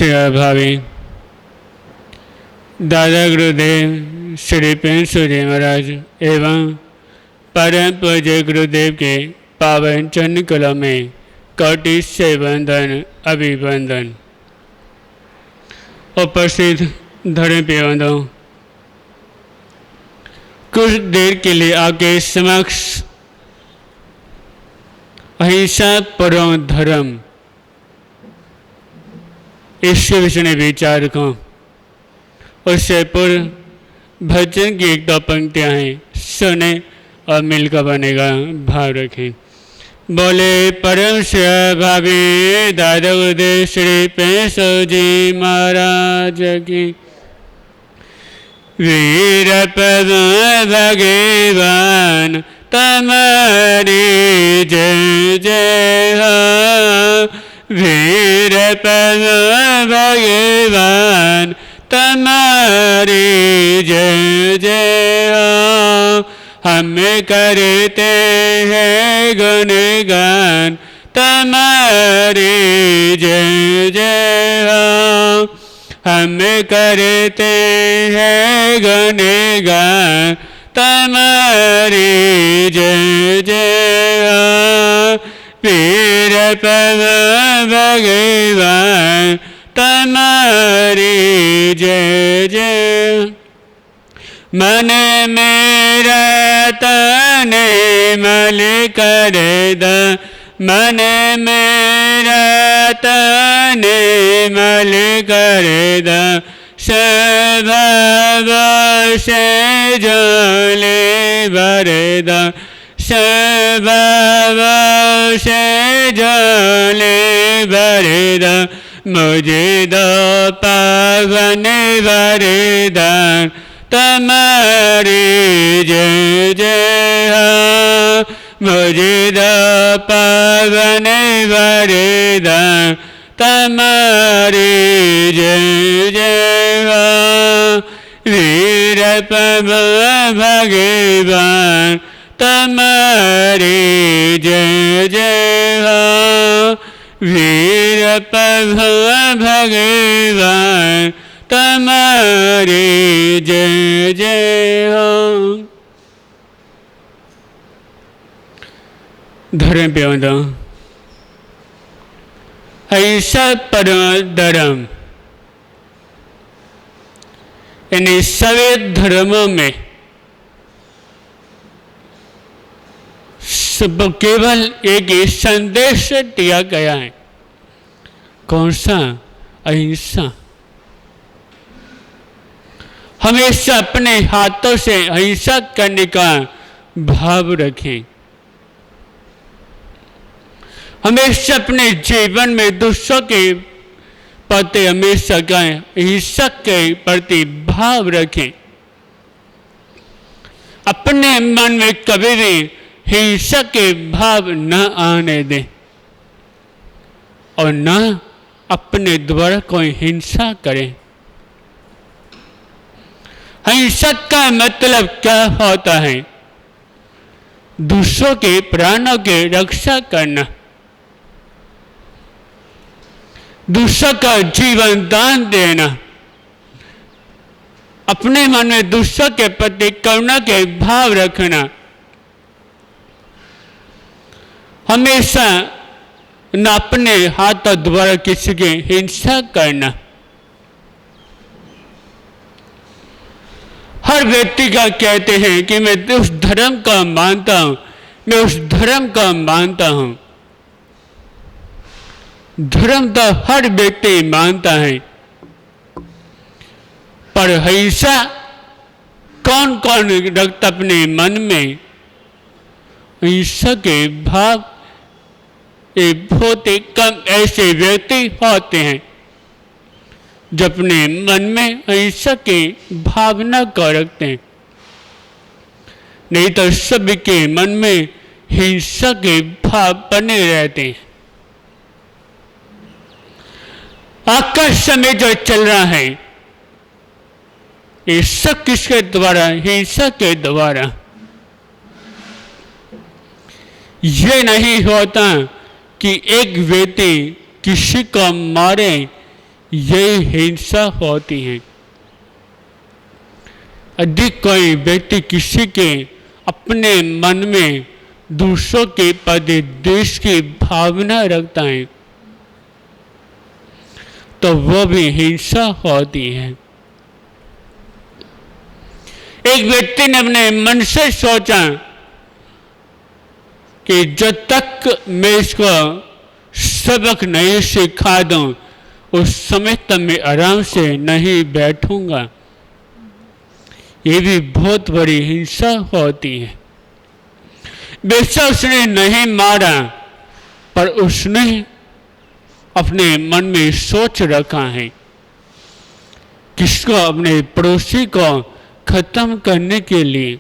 भावी दादा गुरुदेव श्री पेंसु जी महाराज एवं परम पूज्य गुरुदेव के पावन चरण कला में कोटि से वंदन अभिवंदन। उपस्थित धर्म पेवंदों, कुछ देर के लिए आपके समक्ष अहिंसा परम धर्म इसके विषय में विचार करूं। उससे पूर्व भजन की एक दो पंक्तियां हैं, सुने और मिलकर बनेगा, भाव रखें। बोले परम भावी दादा गुरुदेव श्री पेंसु जी महाराज की। वीर पद भगवान तुम्हारी जय जय हो। वीर पद भगवान तुम्हारी जय जय हो। हम करते हैं गुणगान तुम्हारी जय जय हो। हम करते हैं गुणगान तुम्हारी जय जय हो। वीर पद भगवान तुम्हारी जय जय। मन मेरा तने मल कर द, मन मेरा तने मल कर द। स्वभाव से जले भर द, स्वभाव से जले भर द। मुझे दो पावन वरदान तुम्हारी जय जय हो। मुझे दो पावन वरदान तुम्हारी जय जय हो। वीर पद भगवान तुम्हारी जय जय हो। वीर पद भगवान तुम्हारी जय जय हो। धर्म पेवंदों, अहिंसा परम धर्म, यानी सभी धर्मों में सब केवल एक ही संदेश दिया गया है। कौन सा? अहिंसा। हमेशा अपने हाथों से अहिंसा करने का भाव रखें। हमेशा अपने जीवन में दूसरों के प्रति हमेशा का अहिंसा के प्रति भाव रखें। अपने मन में कभी भी हिंसा के भाव न आने दें और न अपने द्वारा कोई हिंसा करें। हिंसा का मतलब क्या होता है? दूसरों के प्राणों की रक्षा करना, दूसरों का जीवन दान देना, अपने मन में दूसरों के प्रति करुणा के भाव रखना, हमेशा न अपने हाथों द्वारा किसी की हिंसा करना। हर व्यक्ति का कहते हैं कि मैं उस धर्म का मानता हूं, मैं उस धर्म का मानता हूं। धर्म तो हर व्यक्ति मानता है, पर हिंसा कौन कौन रखता अपने मन में? हिंसा के भाव बहुत ही कम ऐसे व्यक्ति होते हैं जो अपने मन में हिंसा की भावना को रखते हैं। नहीं तो सभी के मन में हिंसा के भाव बने रहते हैं। आज का समय जो चल रहा है ये सब किसके द्वारा? हिंसा के द्वारा। ये नहीं होता कि एक व्यक्ति किसी को मारे यही हिंसा होती है। अधिक कोई व्यक्ति किसी के अपने मन में दूसरों के प्रति द्वेष की भावना रखता है तो वो भी हिंसा होती है। एक व्यक्ति ने अपने मन से सोचा कि जब तक मैं इसको सबक नहीं सिखा दूं उस समय तक मैं आराम से नहीं बैठूंगा। ये भी बहुत बड़ी हिंसा होती है। बेशक उसने नहीं मारा पर उसने अपने मन में सोच रखा है किसको, अपने पड़ोसी को खत्म करने के लिए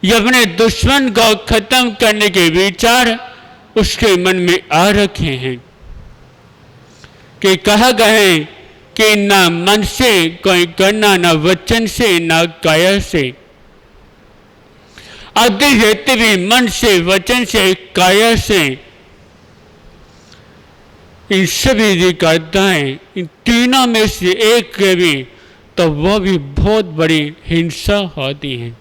या अपने दुश्मन को खत्म करने के विचार उसके मन में आ रखे हैं। कि कहा गए कि ना मन से कोई करना, ना वचन से, ना काया से। आदि रहते भी मन से, वचन से, काया से इन सभी यदि करता है, इन तीनों में से एक के भी, तो वह भी बहुत बड़ी हिंसा होती है।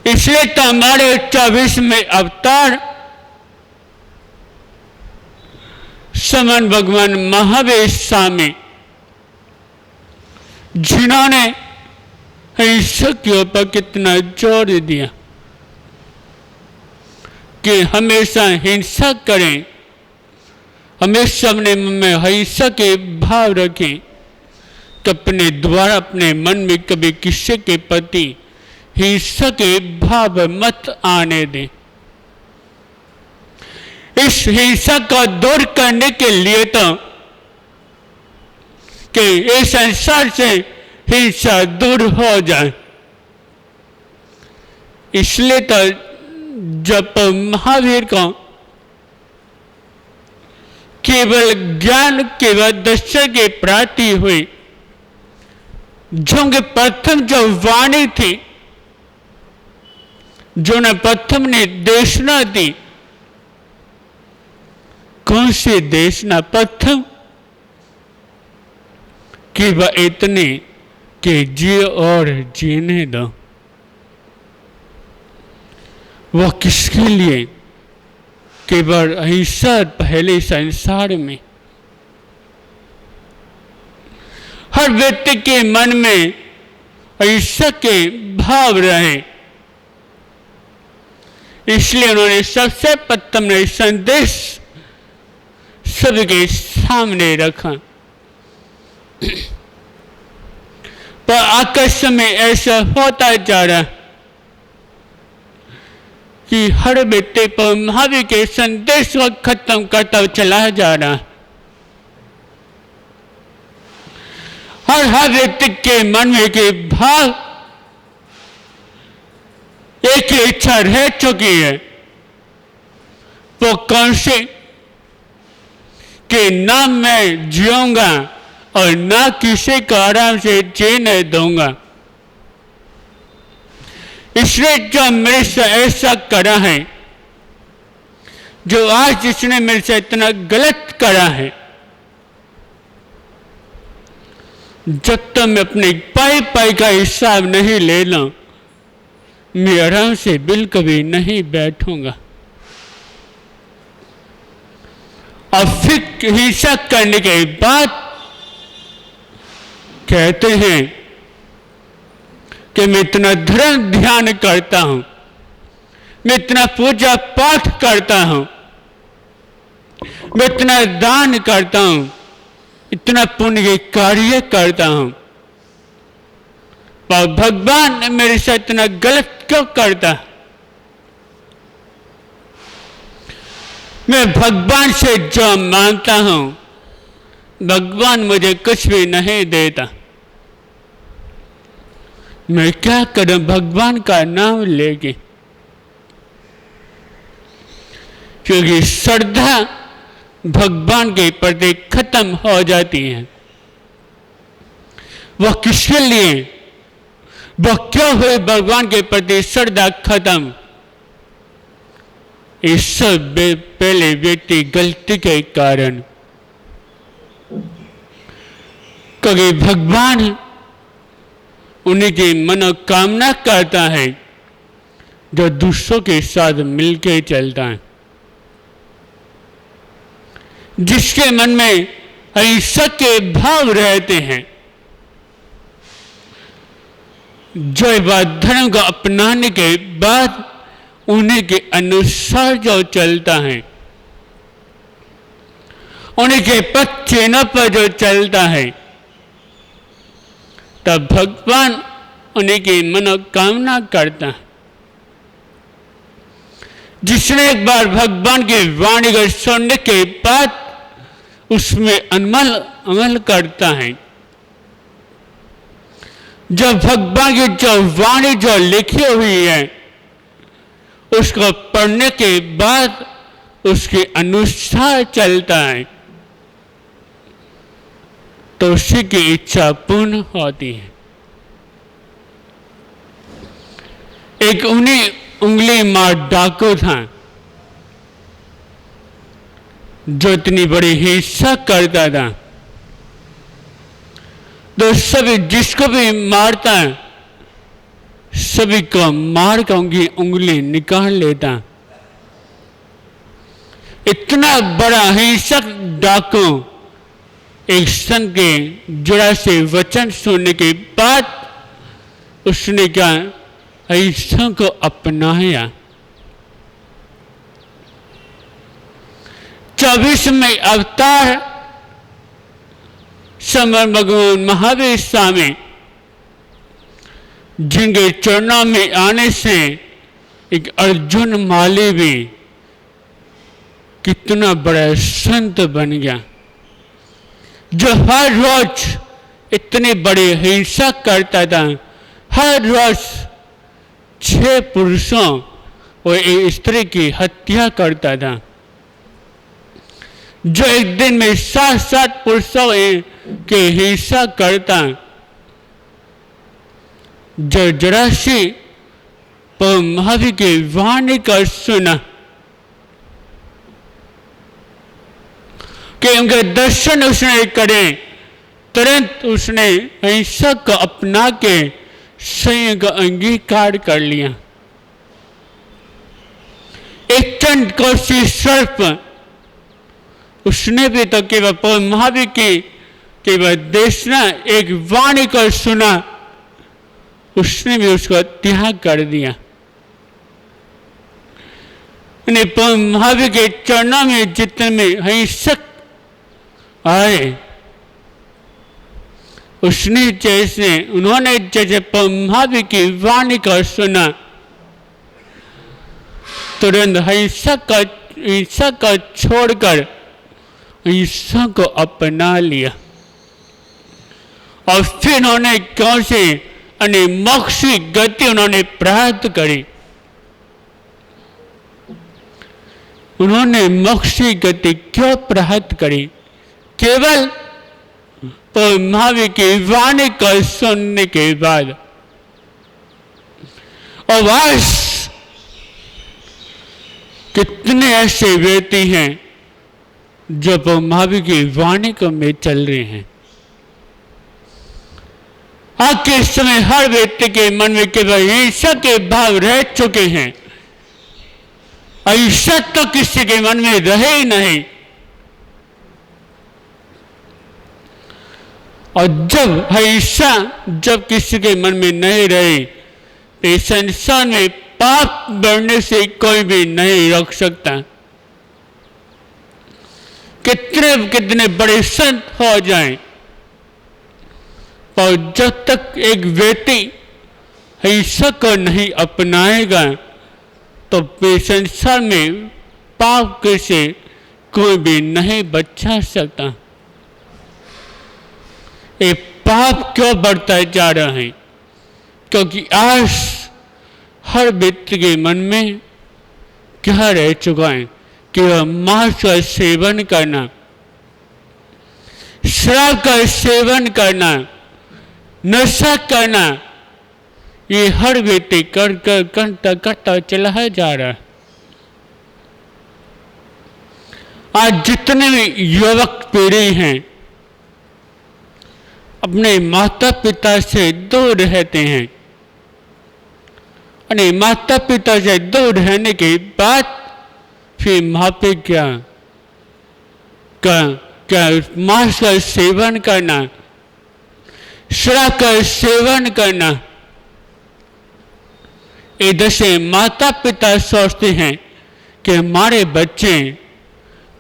इसलिए तो हमारे 24वें अवतार समन भगवान महावीर स्वामी जिन्होंने हिंसा के ऊपर कितना जोर दिया कि हमेशा हिंसा करें, हमेशा अपने मन में हिंसा के भाव रखें, तो अपने द्वारा अपने मन में कभी किसी के प्रति हिंसा के भाव मत आने दें। इस हिंसा को दूर करने के लिए तो कि इस संसार से हिंसा दूर हो जाए, इसलिए तो जब महावीर को केवल ज्ञान, केवल दर्शन की प्राप्ति हुई, जो प्रथम जो वाणी थी, जो ने प्रथम ने देशना दी, कौन सी देशना? प्रथम कि वह इतने कि जिए और जीने दो। वह किसके लिए? केवल अहिंसा पहले संसार में हर व्यक्ति के मन में अहिंसा के भाव रहे, इसलिए उन्होंने सबसे प्रथम ने संदेश सबके सामने रखा। पर आकर्षण में ऐसा होता जा रहा कि हर व्यक्ति पर महावीर के संदेश को खत्म करता चला जा रहा। हर व्यक्ति के मन में के भाव एक ही इच्छा रह चुकी है, वो कौन सी? कि ना मैं जीऊंगा और ना किसी को आराम से जीने दूंगा। इसलिए जो मेरे से ऐसा करा है, जो आज जिसने मेरे से इतना गलत करा है, जब तक मैं अपने पाई पाई का हिसाब नहीं ले लूं, मैं आराम से बिल्कुल भी नहीं बैठूंगा। और फिर हिंसा करने के बाद कहते हैं कि मैं इतना धर्म ध्यान करता हूं, मैं इतना पूजा पाठ करता हूं, मैं इतना दान करता हूं, इतना पुण्य के कार्य करता हूं, पर भगवान मेरे साथ इतना गलत क्यों करता? मैं भगवान से जो मांगता हूं, भगवान मुझे कुछ भी नहीं देता। मैं क्या करूं भगवान का नाम लेके? क्योंकि श्रद्धा भगवान के प्रति खत्म हो जाती है। वह किसके लिए? वह क्यों हुई भगवान के प्रति श्रद्धा खत्म? इस सब पहले व्यक्ति गलती के कारण क्योंकि भगवान उन्हीं की मनोकामना करता है जो दूसरों के साथ मिलकर चलता है, जिसके मन में अहिंसा के भाव रहते हैं, जो बात धर्म को अपनाने के बाद उन्हीं के अनुसार जो चलता है, उन्हीं के पथ चिन्ह पर जो चलता है, तब भगवान उन्हीं की मनोकामना करता है। जिसने एक बार भगवान की वाणी को सुनने के बाद उसमें अमल करता है, जब भगवान की जो वाणी जो लिखी हुई है उसको पढ़ने के बाद उसके अनुसार चलता है, तो उसी की इच्छा पूर्ण होती है। एक उंगली मार डाकू था जो इतनी बड़ी हिंसा करता था, तो सभी जिसको भी मारता है सभी को मार कर उनकी उंगली निकाल लेता। इतना बड़ा हिंसक डाकू एक संत के जरा से वचन सुनने के बाद उसने क्या अहिंसा को अपनाया। 24वें अवतार समय भगवान महावीर स्वामी जिनके चरणों में आने से एक अर्जुन माली भी कितना बड़ा संत बन गया, जो हर रोज इतनी बड़ी हिंसा करता था। हर रोज 6 पुरुषों और एक स्त्री की हत्या करता था, जो एक दिन में 7 पुरुषों की हिंसा करता। जो जरासी महावीर की वाणी का सुना कि उनके दर्शन उसने करे, तुरंत उसने अहिंसा को अपना के संयम का अंगीकार कर लिया। एक चंड कोसी सर्प उसने भी तो केवल महावीर की केवल देशना एक वाणी को सुना, उसने भी उसको त्याग कर दिया। महावीर के चरणों में जितने में हिंसक आए उसने जैसे उन्होंने जैसे महावीर की वाणी को सुना, तुरंत हिंसा का छोड़कर हिंसा को अपना लिया और फिर उन्होंने कौन से मोक्ष की गति उन्होंने प्राप्त करी। उन्होंने मोक्ष की गति क्यों प्राप्त करी? केवल महावीर की वाणी को सुनने के बाद। और बस कितने ऐसे व्यक्ति हैं जो महावीर की वाणी को में चल रहे हैं। आज के समय हर व्यक्ति के मन में केवल हिंसा के भाव रह चुके हैं। अहिंसा तो किसी के मन में रहे ही नहीं। और जब अहिंसा जब किसी के मन में नहीं रहे तो इस संसार में पाप बढ़ने से कोई भी नहीं रोक सकता। कितने बड़े संत हो जाएं, और जब तक एक व्यक्ति हिंसा को नहीं अपनाएगा तो संसार में पाप से कोई भी नहीं बचा सकता। ये पाप क्यों बढ़ता जा रहा है? क्योंकि आज हर व्यक्ति के मन में क्या रह चुका है कि वह मांस का सेवन करना, शराब का सेवन करना, नशा करना, ये हर व्यक्ति करता चला जा रहा है। आज जितने भी युवक पीढ़ी हैं अपने माता पिता से दूर रहते हैं और माता पिता से दूर रहने के बाद फिर वहाँ पे क्या मांस का सेवन करना, शराब का सेवन करना, इधर से माता पिता सोचते हैं कि हमारे बच्चे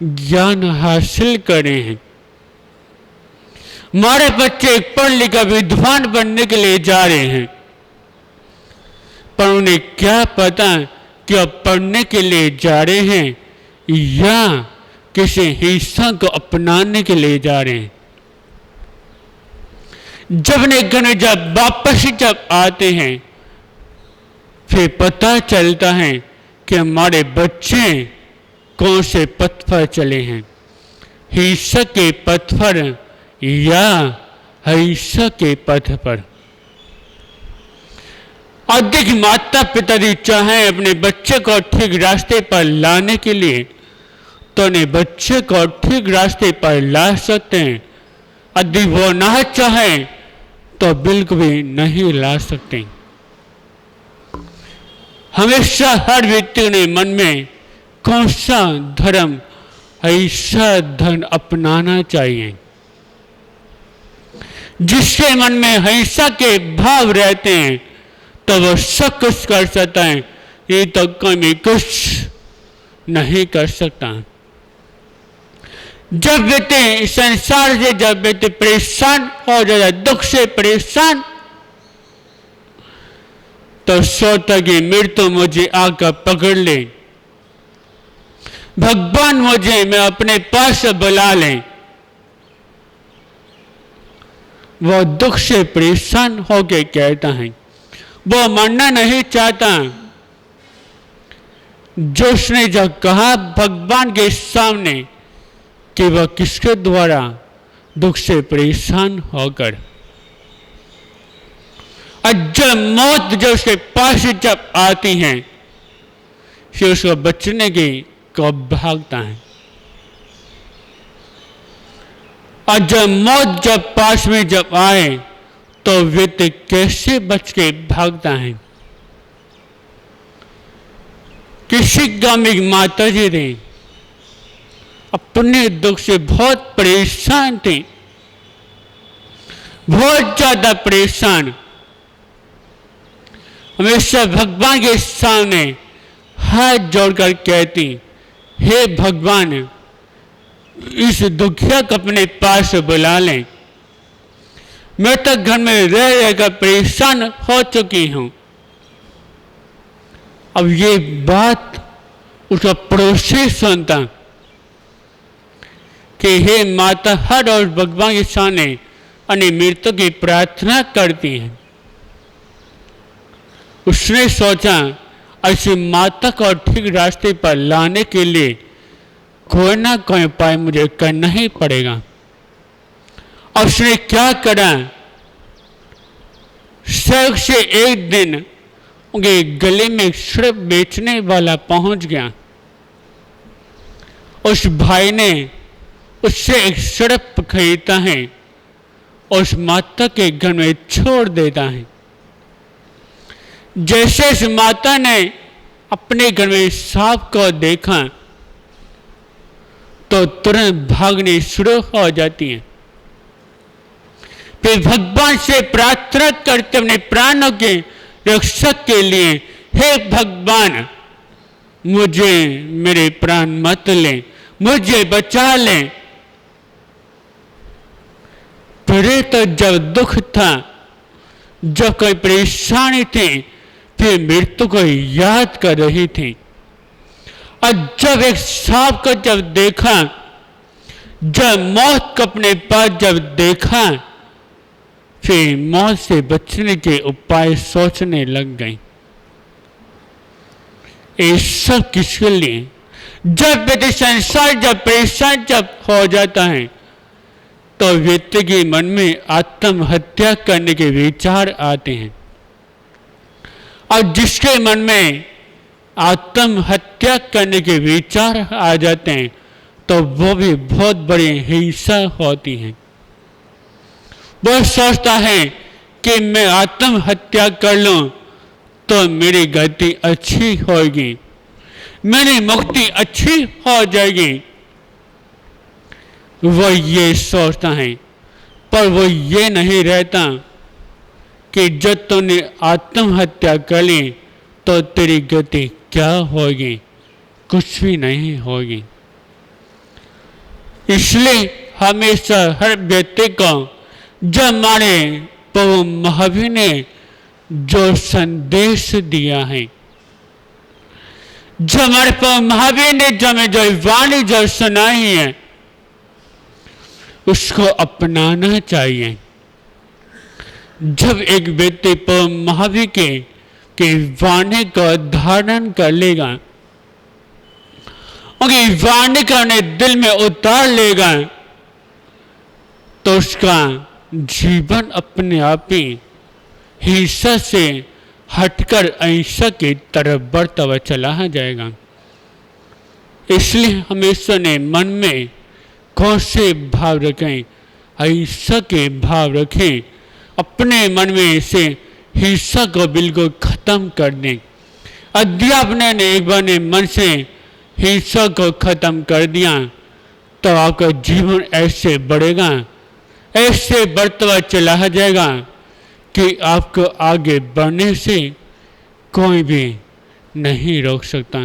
ज्ञान हासिल करें हैं, हमारे बच्चे पढ़ लिखा विद्वान बनने के लिए जा रहे हैं, पर उन्हें क्या पता कि अब पढ़ने के लिए जा रहे हैं या किसी हिस्सा को अपनाने के लिए जा रहे हैं। जब वापस जब आते हैं फिर पता चलता है कि हमारे बच्चे कौन से पथ पर चले हैं, हिंसा के पथ पर या हिंसा के पथ पर। अधिक माता पिता भी चाहें अपने बच्चे को ठीक रास्ते पर लाने के लिए तो उन्हें बच्चे को ठीक रास्ते पर ला सकते हैं, अधिक वो ना चाहें तो बिल्कुल भी नहीं ला सकते। हमेशा हर व्यक्ति ने मन में कौन सा धर्म, ऐसा धर्म अपनाना चाहिए जिसके मन में हिंसा के भाव रहते हैं, तो वो सब कुछ कर सकता है, ये तो कोई कुछ नहीं कर सकता। जब व्यक्ति संसार से जब व्यक्ति परेशान हो जाता, दुख से परेशान, तो सोचता कि मृत्यु मुझे आकर पकड़ ले, भगवान मुझे मैं अपने पास बुला ले। वो दुख से परेशान होके कहता है, वो मरना नहीं चाहता। जो उसने जब कहा भगवान के सामने कि वह किसके द्वारा दुख से परेशान होकर, और जब मौत जब उसके पास जब आती है फिर उसको बचने की कब भागता है, और जब मौत जब पास में जब आए तो व्यक्ति कैसे बच के भागता है। किसी गांव में माता जी थे, अपने दुख से बहुत परेशान थे, बहुत ज्यादा परेशान। हमेशा भगवान के सामने हाथ जोड़कर कहती, हे भगवान इस दुखिया को अपने पास बुला लें, मैं तो घर में रह रहकर परेशान हो चुकी हूं। अब ये बात उसका पड़ोसी सुनता कि हे माता हर रोज भगवान के सामने अपनी मृत्यु की प्रार्थना करती हैं। उसने सोचा ऐसी माता को ठीक रास्ते पर लाने के लिए कोई ना कोई उपाय मुझे करना ही पड़ेगा। और उसने क्या करा, सड़क से एक दिन उनके गले में शराब बेचने वाला पहुंच गया। उस भाई ने उससे एक शराब खरीदता है और उस माता के घर में छोड़ देता है। जैसे इस माता ने अपने घर में सांप को देखा तो तुरंत भागने शुरू हो जाती है। फिर भगवान से प्रार्थना करते अपने प्राणों के रक्षक के लिए, हे भगवान मुझे मेरे प्राण मत ले, मुझे बचा ले। पहले तो जब दुख था, जब कोई परेशानी थी, फिर मृत्यु को याद कर रही थी। और जब एक सांप को जब देखा, जब मौत को अपने पास जब देखा, फिर मौत से बचने के उपाय सोचने लग गई। ये सब किसके लिए? जब व्यक्ति संसार जब परेशान जब हो जाता है तो व्यक्ति के मन में आत्महत्या करने के विचार आते हैं, और जिसके मन में आत्महत्या करने के विचार आ जाते हैं तो वो भी बहुत बड़ी हिंसा होती है। वो सोचता है कि मैं आत्महत्या कर लूं तो मेरी गति अच्छी होगी, मेरी मुक्ति अच्छी हो जाएगी। वो ये सोचता है, पर वो ये नहीं रहता कि जब तूने आत्महत्या कर ली तो तेरी गति क्या होगी, कुछ भी नहीं होगी। इसलिए हमेशा हर व्यक्ति को जो हमारे प्रभु महावीर ने जो संदेश दिया है, जो हमारे प्रभु महावीर ने जो हमें जो वाणी जो सुनाई है, उसको अपनाना चाहिए। जब एक व्यक्ति प्रभु महावीर के वाणी को धारण कर लेगा, उनकी वाणी को अपने दिल में उतार लेगा, तो उसका जीवन अपने आप ही हिंसा से हटकर अहिंसा की तरफ बढ़ता हुआ चला जाएगा। इसलिए हमेशा ने मन में कौन से भाव रखें, अहिंसा के भाव रखें, अपने मन में से हिंसा को बिल्कुल खत्म कर दें। यदि आपने एक बार ने मन से हिंसा को खत्म कर दिया तो आपका जीवन ऐसे बढ़ेगा, ऐसे बढ़ता हुआ चला जाएगा कि आपको आगे बढ़ने से कोई भी नहीं रोक सकता।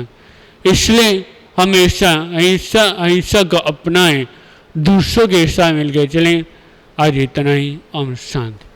इसलिए हमेशा अहिंसा को अपनाएं, दूसरों के साथ मिलकर चलें। आज इतना ही। ओम शांति।